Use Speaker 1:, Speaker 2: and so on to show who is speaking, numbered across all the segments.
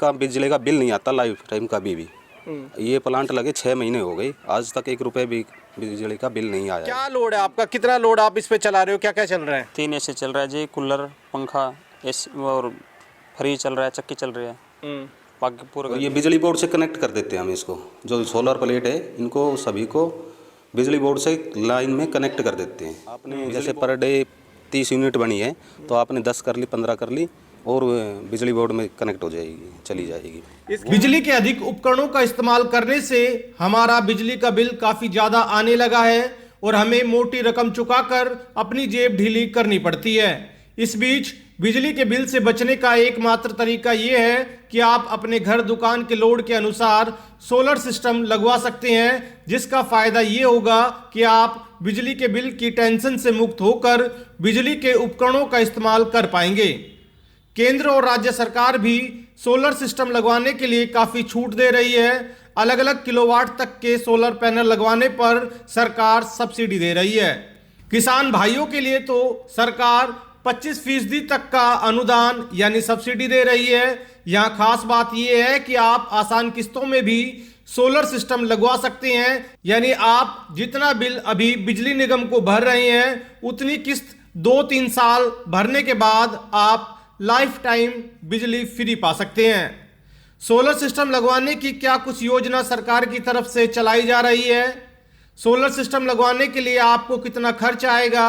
Speaker 1: का बिजली का बिल नहीं आता लाइफ टाइम कभी भी। ये प्लांट लगे 6 महीने हो गए, आज तक 1 रुपए भी बिजली का बिल नहीं आया।
Speaker 2: क्या लोड है आपका, कितना लोड आप इस पे चला रहे हो, क्या क्या चल रहा है?
Speaker 3: 3 एसी चल रहा है जी, कूलर, पंखा, एसी और फ्रिज चल रहा है, चक्की चल रही है, बाकी पूरा।
Speaker 1: और ये बिजली बोर्ड से कनेक्ट कर देते हैं हम इसको, जो सोलर प्लेट है इनको सभी को बिजली बोर्ड से लाइन में कनेक्ट कर देते हैं। आपने जैसे पर डे 30 यूनिट बनी है तो आपने 10 कर ली, 15 कर ली और बिजली बोर्ड में कनेक्ट हो जाएगी, चली जाएगी।
Speaker 4: बिजली के अधिक उपकरणों का इस्तेमाल करने से हमारा बिजली का बिल काफी ज्यादा आने लगा है और हमें मोटी रकम चुकाकर अपनी जेब ढीली करनी पड़ती है। इस बीच बिजली के बिल से बचने का एकमात्र तरीका ये है कि आप अपने घर दुकान के लोड के अनुसार सोलर सिस्टम लगवा सकते हैं, जिसका फायदा ये होगा कि आप बिजली के बिल की टेंशन से मुक्त होकर बिजली के उपकरणों का इस्तेमाल कर पाएंगे। केंद्र और राज्य सरकार भी सोलर सिस्टम लगवाने के लिए काफी छूट दे रही है। अलग अलग किलोवाट तक के सोलर पैनल लगवाने पर सरकार सब्सिडी दे रही है। किसान भाइयों के लिए तो सरकार 25% तक का अनुदान यानी सब्सिडी दे रही है। यहाँ खास बात यह है कि आप आसान किस्तों में भी सोलर सिस्टम लगवा सकते हैं, यानी आप जितना बिल अभी बिजली निगम को भर रहे हैं उतनी किस्त 2-3 साल भरने के बाद आप लाइफ टाइम बिजली फ्री पा सकते हैं। सोलर सिस्टम लगवाने की क्या कुछ योजना सरकार की तरफ से चलाई जा रही है, सोलर सिस्टम लगवाने के लिए आपको कितना खर्च आएगा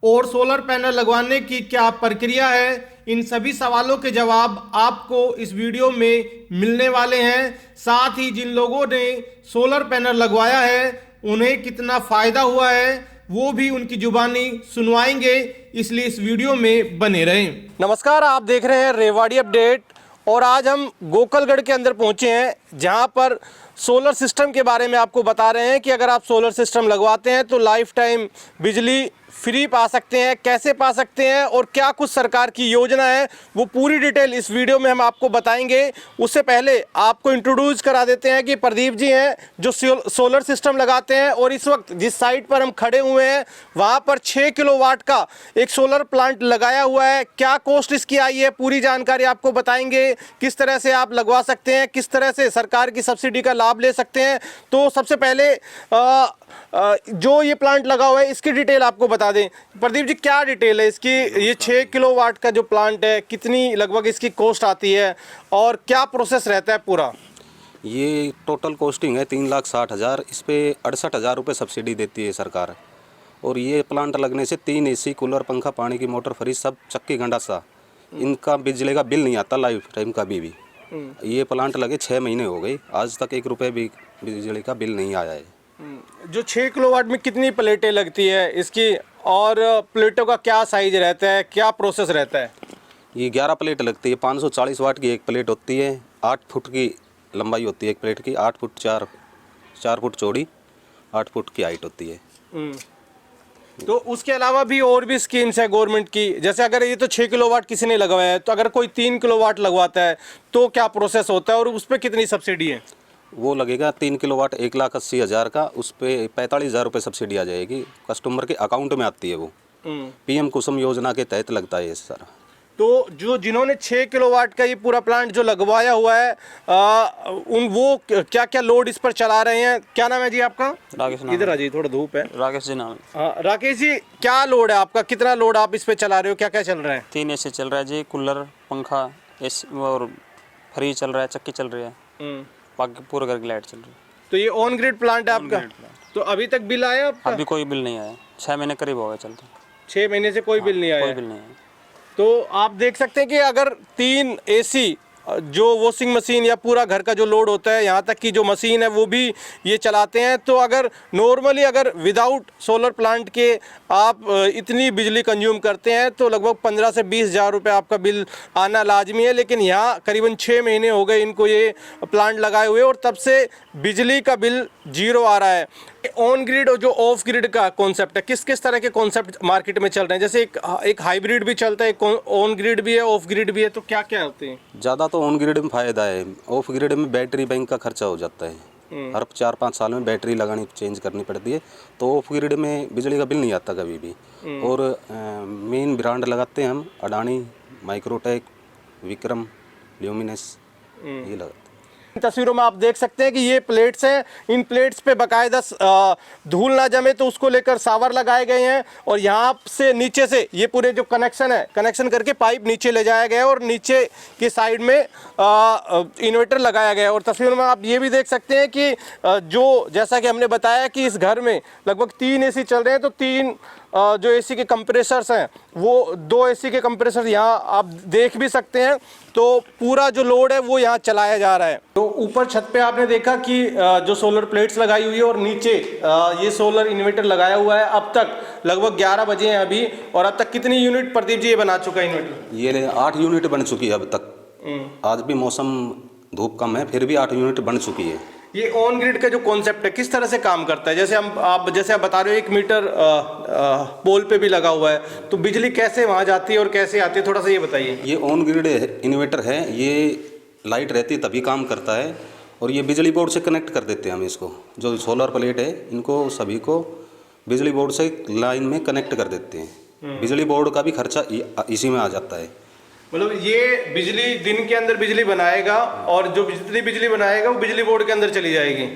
Speaker 4: और सोलर पैनल लगवाने की क्या प्रक्रिया है, इन सभी सवालों के जवाब आपको इस वीडियो में मिलने वाले हैं। साथ ही जिन लोगों ने सोलर पैनल लगवाया है उन्हें कितना फायदा हुआ है वो भी उनकी जुबानी सुनवाएंगे, इसलिए इस वीडियो में बने रहें।
Speaker 2: नमस्कार, आप देख रहे हैं रेवाड़ी अपडेट और आज हम गोकलगढ़ के अंदर पहुंचे हैं जहां पर सोलर सिस्टम के बारे में आपको बता रहे हैं कि अगर आप सोलर सिस्टम लगवाते हैं तो लाइफ टाइम बिजली फ्री पा सकते हैं। कैसे पा सकते हैं और क्या कुछ सरकार की योजना है वो पूरी डिटेल इस वीडियो में हम आपको बताएंगे। उससे पहले आपको इंट्रोड्यूस करा देते हैं कि प्रदीप जी हैं जो सोलर सिस्टम लगाते हैं और इस वक्त जिस साइट पर हम खड़े हुए हैं वहाँ पर 6 किलोवाट का एक सोलर प्लांट लगाया हुआ है। क्या कॉस्ट इसकी आई है पूरी जानकारी आपको बताएंगे, किस तरह से आप लगवा सकते हैं, किस तरह से सरकार की सब्सिडी का लाभ ले सकते हैं। तो सबसे पहले जो ये प्लांट लगा हुआ है इसकी डिटेल आपको बता दें। प्रदीप जी, क्या डिटेल है इसकी? ये 6 किलोवाट का जो प्लांट है कितनी लगभग इसकी कॉस्ट आती है और क्या प्रोसेस रहता है पूरा?
Speaker 1: ये टोटल कॉस्टिंग है 3,60,000। इस पर 68,000 रुपये सब्सिडी देती है सरकार। और ये प्लांट लगने से 3 एसी, कूलर, पंखा, पानी की मोटर, फ्रिज सब चक्की गंडासा, इनका बिजली का बिल नहीं आता लाइफ टाइम कभी भी। ये प्लांट लगे 6 महीने हो गए, आज तक 1 रुपये भी बिजली का बिल नहीं आया है।
Speaker 2: जो 6 किलोवाट में कितनी प्लेटें लगती है इसकी और प्लेटों का क्या साइज रहता है, क्या प्रोसेस रहता है?
Speaker 1: ये 11 प्लेट लगती है। 540 वाट की एक प्लेट होती है, 8 फुट की लंबाई होती है एक प्लेट की, 8 फुट 4 फुट चौड़ी, 8 फुट की हाइट होती है।
Speaker 2: तो उसके अलावा भी और भी स्कीम्स है गवर्नमेंट की, जैसे अगर ये तो 6 किलोवाट किसी ने लगवाया है तो अगर कोई 3 किलोवाट लगवाता है तो क्या प्रोसेस होता है और उस पर कितनी सब्सिडी है?
Speaker 1: वो लगेगा 3 किलोवाट 1,80,000 का, उस पर 45,000 रुपये सब्सिडी आ जाएगी, कस्टमर के अकाउंट में आती है। वो PM कुसुम योजना के तहत लगता है ये सारा।
Speaker 2: तो जो जिन्होंने 6 किलोवाट का ये पूरा प्लांट जो लगवाया हुआ है वो क्या क्या लोड इस पर चला रहे हैं? क्या नाम है जी आपका?
Speaker 3: राकेश नाम।
Speaker 2: इधर आ जाइए, थोड़ा धूप है।
Speaker 3: राकेश जी नाम है।
Speaker 2: हाँ राकेश जी, क्या लोड है आपका, कितना लोड आप इस पे चला रहे हो, क्या क्या चल रहा है?
Speaker 3: 3 एसी चल रहा है जी, कूलर, पंखा, एसी और फ्रिज चल रहा है, चक्की चल रही है, बाकी पूरा घर की लाइट चल रही है।
Speaker 2: तो ये ऑन ग्रिड प्लांट है आपका? तो अभी तक बिल आया आपका?
Speaker 3: अभी कोई बिल नहीं आया, 6 महीने करीब हो गए चलते।
Speaker 2: 6 महीने से कोई बिल नहीं आया?
Speaker 3: कोई बिल नहीं आया।
Speaker 2: तो आप देख सकते हैं कि अगर 3 एसी जो वॉशिंग मशीन या पूरा घर का जो लोड होता है, यहाँ तक कि जो मशीन है वो भी ये चलाते हैं, तो अगर नॉर्मली अगर विदाउट सोलर प्लांट के आप इतनी बिजली कंज्यूम करते हैं तो लगभग 15 से 20,000 रुपये आपका बिल आना लाजमी है। लेकिन यहाँ करीबन 6 महीने हो गए इनको ये प्लांट लगाए हुए और तब से बिजली का बिल 0 आ रहा है। ऑन ग्रिड और जो ऑफ ग्रिड का कॉन्सेप्ट है, किस किस तरह के कॉन्सेप्ट मार्केट में चल रहे हैं? जैसे एक हाइब्रिड भी चलता है, एक ऑन ग्रिड भी है, ऑफ ग्रिड भी है, तो क्या क्या होते हैं?
Speaker 1: ज़्यादा तो ऑन ग्रिड में फ़ायदा है। ऑफ ग्रिड में बैटरी बैंक का खर्चा हो जाता है, हर 4-5 साल में बैटरी लगानी चेंज करनी पड़ती है, तो ऑफ ग्रिड में बिजली का बिल नहीं आता कभी भी। और मेन ब्रांड लगाते हैं हम, अडानी, माइक्रोटेक, विक्रम, ल्यूमिनस, ये लगाते हैं।
Speaker 2: इन तस्वीरों में आप देख सकते हैं कि ये प्लेट्स हैं, इन प्लेट्स पे बाकायदा धूल ना जमे तो उसको लेकर सावर लगाए गए हैं और यहाँ से नीचे से ये पूरे जो कनेक्शन है, कनेक्शन करके पाइप नीचे ले जाया गया है और नीचे की साइड में इन्वर्टर लगाया गया है। और तस्वीरों में आप ये भी देख सकते हैं कि जो जैसा कि हमने बताया कि इस घर में लगभग 3 एसी चल रहे हैं, तो 3 जो एसी के कंप्रेसर्स हैं वो 2 एसी के कंप्रेसर यहाँ आप देख भी सकते हैं। तो पूरा जो लोड है वो यहाँ चलाया जा रहा है। तो ऊपर छत पे आपने देखा कि जो सोलर प्लेट्स लगाई हुई है और नीचे ये सोलर इन्वर्टर लगाया हुआ है। अब तक लगभग 11 बजे हैं अभी, और अब तक कितनी यूनिट प्रदीप जी ये बना चुका है इन्वर्टर?
Speaker 1: ये 8 यूनिट बन चुकी है अब तक। आज भी मौसम धूप कम है, फिर भी 8 यूनिट बन चुकी है।
Speaker 2: ये ऑन ग्रिड का जो कॉन्सेप्ट है किस तरह से काम करता है? जैसे आप बता रहे हो 1 मीटर पोल पे भी लगा हुआ है, तो बिजली कैसे वहाँ जाती है और कैसे आती है, थोड़ा सा ये बताइए।
Speaker 1: ये ऑन ग्रिड इन्वर्टर है, ये लाइट रहती है तभी काम करता है और ये बिजली बोर्ड से कनेक्ट कर देते हैं हम इसको। जो सोलर प्लेट है इनको सभी को बिजली बोर्ड से लाइन में कनेक्ट कर देते हैं। बिजली बोर्ड का भी खर्चा इसी में आ जाता है।
Speaker 2: मतलब ये बिजली दिन के अंदर बिजली बनाएगा और जो जितनी बिजली बनाएगा वो बिजली बोर्ड के अंदर चली जाएगी।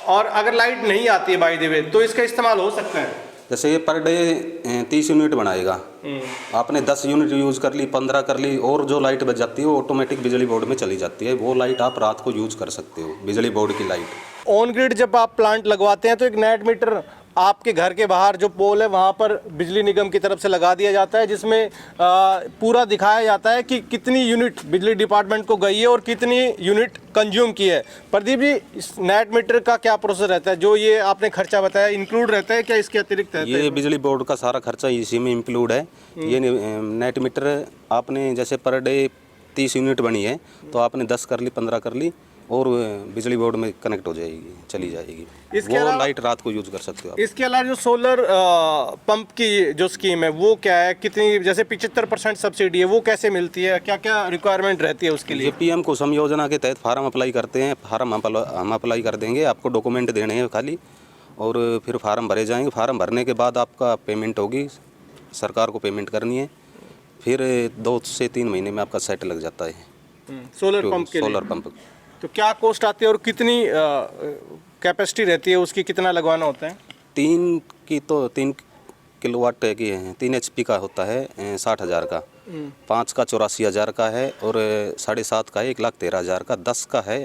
Speaker 2: और अगर लाइट नहीं आती है बाय द वे तो इसका इस्तेमाल हो सकता है।
Speaker 1: जैसे ये पर डे 30 यूनिट बनाएगा, आपने 10 यूनिट यूज़ कर ली, 15 कर ली, और जो लाइट बच जाती है वो ऑटोमेटिक बिजली बोर्ड में चली जाती है। वो लाइट आप रात को यूज़ कर सकते हो, बिजली बोर्ड की लाइट।
Speaker 2: ऑन ग्रिड जब आप प्लांट लगवाते हैं तो एक नेट मीटर आपके घर के बाहर जो पोल है वहाँ पर बिजली निगम की तरफ से लगा दिया जाता है, जिसमें पूरा दिखाया जाता है कि कितनी यूनिट बिजली डिपार्टमेंट को गई है और कितनी यूनिट कंज्यूम की है। प्रदीप जी, इस नेट मीटर का क्या प्रोसेस रहता है? जो ये आपने खर्चा बताया इंक्लूड रहता है क्या इसके अतिरिक्त रहता है?
Speaker 1: ये बिजली बोर्ड का सारा खर्चा इसी में इंक्लूड है। ये नेट मीटर आपने जैसे पर डे 30 यूनिट बनी है तो आपने 10 कर ली, 15 कर ली और बिजली बोर्ड में कनेक्ट हो जाएगी, चली जाएगी। वो लाइट रात को यूज कर सकते हो आप।
Speaker 2: इसके अलावा जो सोलर पंप की जो स्कीम है वो क्या है? कितनी, जैसे 75% सब्सिडी है, वो कैसे मिलती है? क्या क्या रिक्वायरमेंट रहती है उसके लिए?
Speaker 1: ये PM कुसुम योजना के तहत फार्म अप्लाई करते हैं। फार्म हम अप्लाई कर देंगे, आपको डॉक्यूमेंट देने हैं खाली, और फिर फार्म भरे जाएंगे। फार्म भरने के बाद आपका पेमेंट होगी, सरकार को पेमेंट करनी है, फिर 2 से 3 महीने में आपका सेट लग जाता है
Speaker 2: सोलर पंप के लिए।
Speaker 1: Solar pump.
Speaker 2: तो क्या कॉस्ट आती है और कितनी कैपेसिटी रहती है उसकी, कितना लगवाना होता है?
Speaker 1: 3 किलोवाट की है, 3 HP का होता है 60,000 का, 5 का 84,000 का है, और 7.5 का है 1,13,000 का, 10 का है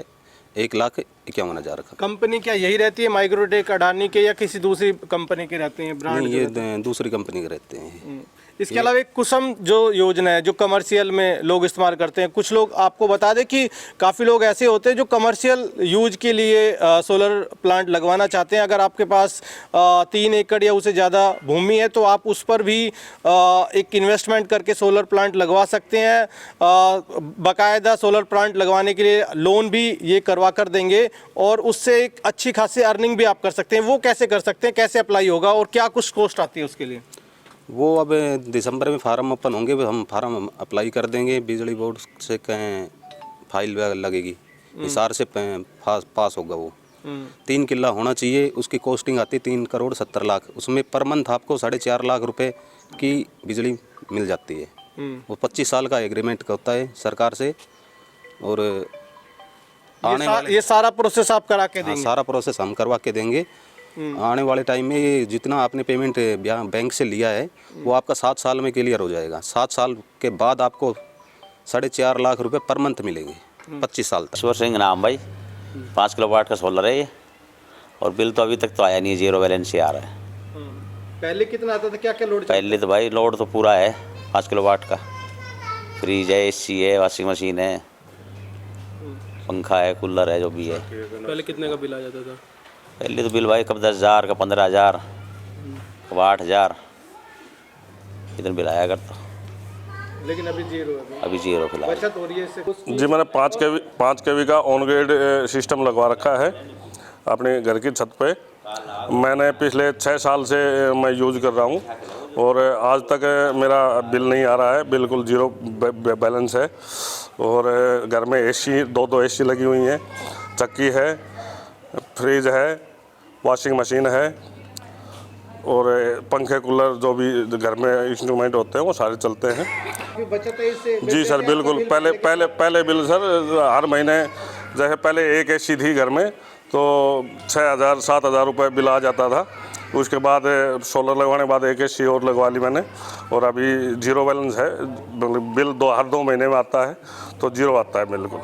Speaker 1: 1,51,000 का।
Speaker 2: कंपनी क्या यही रहती है माइक्रोटेक, अडानी के, या किसी दूसरी कंपनी के रहते हैं ब्रांड?
Speaker 1: नहीं, ये दूसरी कंपनी के रहते हैं।
Speaker 2: इसके अलावा एक कुसुम जो योजना है जो कमर्शियल में लोग इस्तेमाल करते हैं, कुछ लोग, आपको बता दें कि काफ़ी लोग ऐसे होते हैं जो कमर्शियल यूज के लिए सोलर प्लांट लगवाना चाहते हैं। अगर आपके पास 3 एकड़ या उससे ज़्यादा भूमि है तो आप उस पर भी एक इन्वेस्टमेंट करके सोलर प्लांट लगवा सकते हैं। बाकायदा सोलर प्लांट लगवाने के लिए लोन भी ये करवा कर देंगे और उससे एक अच्छी खासी अर्निंग भी आप कर सकते हैं। वो कैसे कर सकते हैं, कैसे अप्लाई होगा और क्या कुछ कॉस्ट आती है उसके लिए?
Speaker 1: वो अब दिसंबर में फार्म ओपन होंगे, हम फार्म अप्लाई कर देंगे। बिजली बोर्ड से कहें फाइल लगेगी, हिसार से पास होगा वो। 3 किला होना चाहिए, उसकी कॉस्टिंग आती है 3 करोड़ 70 लाख। उसमें पर मंथ आपको 4.5 लाख रुपए की बिजली मिल जाती है। वो 25 साल का एग्रीमेंट होता है सरकार से, और
Speaker 2: ये सारा प्रोसेस आप करा के देंगे?
Speaker 1: सारा प्रोसेस हम करवा के देंगे। आने वाले टाइम में ये जितना आपने पेमेंट बैंक से लिया है वो आपका 7 साल में क्लियर हो जाएगा। 7 साल के बाद आपको 4.5 लाख रुपए पर मंथ मिलेंगे 25 साल तक।
Speaker 5: ईश्वर सिंह नाम भाई, 5 किलोवाट का सोलर है ये, और बिल तो अभी तक तो आया नहीं, 0 बैलेंस से आ रहा है।
Speaker 2: पहले कितना आता था, क्या क्या लोड?
Speaker 5: पहले तो भाई लोड तो पूरा है 5 किलोवाट का। फ्रिज है, AC है, वॉशिंग मशीन है, पंखा है, कूलर है, जो भी है।
Speaker 6: पहले कितने का बिल आ जाता था?
Speaker 5: पहले तो बिल भाई कब 10,000 का, 15,000, कब 8,000, इधर बिल आया करता।
Speaker 2: लेकिन अभी 0 है।
Speaker 5: अभी 0 फिलहाल।
Speaker 2: बचत हो रही है इससे?
Speaker 7: जी, मैंने 5 केवी का ऑन ग्रिड सिस्टम लगवा रखा है अपने घर की छत पे। मैंने पिछले 6 साल से मैं यूज़ कर रहा हूँ और आज तक मेरा बिल नहीं आ रहा है, बिल्कुल 0 बैलेंस है। और घर में AC, 2 AC लगी हुई हैं, चक्की है, फ्रिज है, वॉशिंग मशीन है, और पंखे कूलर जो भी घर में इंस्ट्रूमेंट होते हैं वो सारे चलते हैं।
Speaker 2: बचत है इससे?
Speaker 7: जी सर बिल्कुल। पहले बिल सर हर महीने जैसे पहले एक एसी थी घर में तो 6,000-7,000 रुपये बिल आ जाता था। उसके बाद सोलर लगवाने के बाद एक एसी और लगवा ली मैंने और अभी जीरो बैलेंस है। बिल हर 2 महीने में आता है तो जीरो आता है बिल्कुल।